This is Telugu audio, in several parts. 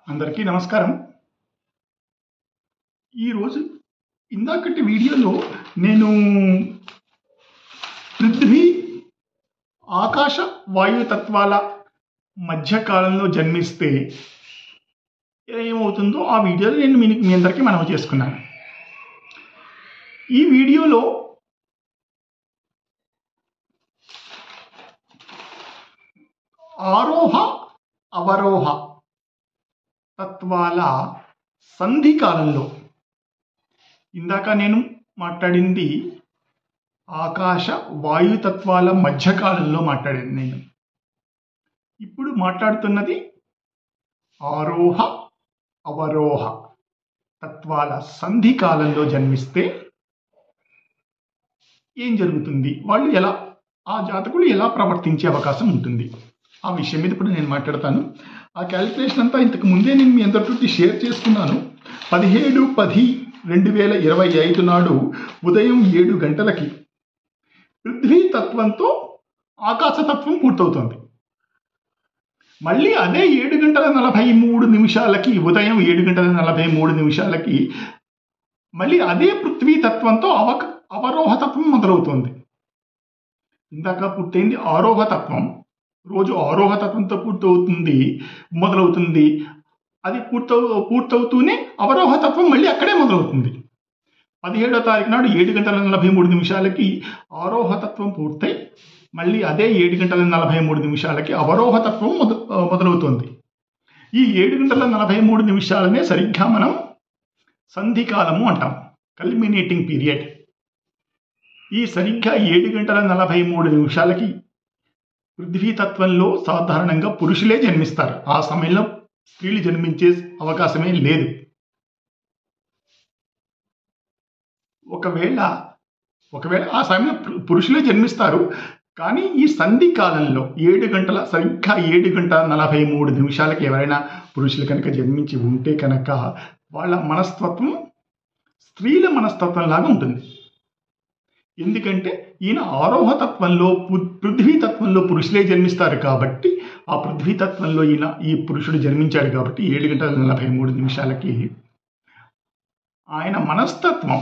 అందరికీ నమస్కారం. ఈరోజు ఇందాకటి వీడియోలో నేను పృథ్వీ ఆకాశ వాయు తత్వాల మధ్యకాలంలో జన్మిస్తే ఏమవుతుందో ఆ వీడియోలో నేను మీ అందరికీ మనవి చేసుకున్నాను. ఈ వీడియోలో ఆరోహ అవరోహ తత్వాల సంధి కాలంలో, ఇందాక నేను మాట్లాడింది ఆకాశ వాయు తత్వాల మధ్యకాలంలో మాట్లాడింది. నేను ఇప్పుడు మాట్లాడుతున్నది ఆరోహ అవరోహ తత్వాల సంధి కాలంలో జన్మిస్తే ఏం జరుగుతుంది, వాళ్ళు ఎలా, ఆ జాతకులు ఎలా ప్రవర్తించే అవకాశం ఉంటుంది, ఆ విషయం మీద ఇప్పుడు నేను మాట్లాడతాను. ఆ క్యాలిక్యులేషన్ అంతా ఇంతకు ముందే నేను మీ అందరితో షేర్ చేసుకున్నాను. 17/10/2025 నాడు ఉదయం 7 గంటలకి పృథ్వీ తత్వంతో ఆకాశతత్వం పూర్తవుతుంది. మళ్ళీ అదే 7:43 ఉదయం 7:43 మళ్ళీ అదే పృథ్వీ తత్వంతో అవరోహ తత్వం మొదలవుతుంది. ఇందాక పూర్తయింది ఆరోహ తత్వం, రోజు ఆరోహ తత్వంతో మొదలవుతుంది. అది పూర్తవుతూనే అవరోహ తత్వం మళ్ళీ అక్కడే మొదలవుతుంది. 17వ తారీఖు నాడు 7:43 ఆరోహ తత్వం పూర్తయి మళ్ళీ అదే 7:43 అవరోహ తత్వం మొదలవుతుంది. ఈ 7:43 సరిగ్గా మనం సంధికాలము అంటాం, కల్మినేటింగ్ పీరియడ్. ఈ సరిగ్గా 7:43 పృథ్వీ తత్వంలో సాధారణంగా పురుషులే జన్మిస్తారు. ఆ సమయంలో స్త్రీలు జన్మించే అవకాశమే లేదు. ఒకవేళ ఆ సమయంలో పురుషులే జన్మిస్తారు. కానీ ఈ సంధి కాలంలో సరిగ్గా 7:43 ఎవరైనా పురుషులు కనుక జన్మించి ఉంటే కనుక వాళ్ళ మనస్తత్వం స్త్రీల మనస్తత్వం లాగా ఉంటుంది. ఎందుకంటే ఈయన ఆరోహ తత్వంలో పృథ్వీ తత్వంలో పురుషులే జన్మిస్తారు కాబట్టి, ఆ పృథ్వీ తత్వంలో ఈ పురుషుడు జన్మించాడు కాబట్టి 7:43 ఆయన మనస్తత్వం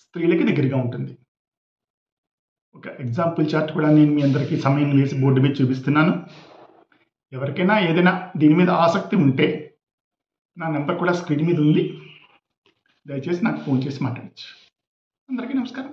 స్త్రీలకి దగ్గరగా ఉంటుంది. ఒక ఎగ్జాంపుల్ చార్ట్ కూడా నేను మీ అందరికీ సమయం వేసి బోర్డు మీద చూపిస్తున్నాను. ఎవరికైనా ఏదైనా దీని మీద ఆసక్తి ఉంటే నా నెంబర్ కూడా స్క్రీన్ మీద ఉంది, దయచేసి నాకు ఫోన్ చేసి మాట్లాడచ్చు. అందరికీ నమస్కారం.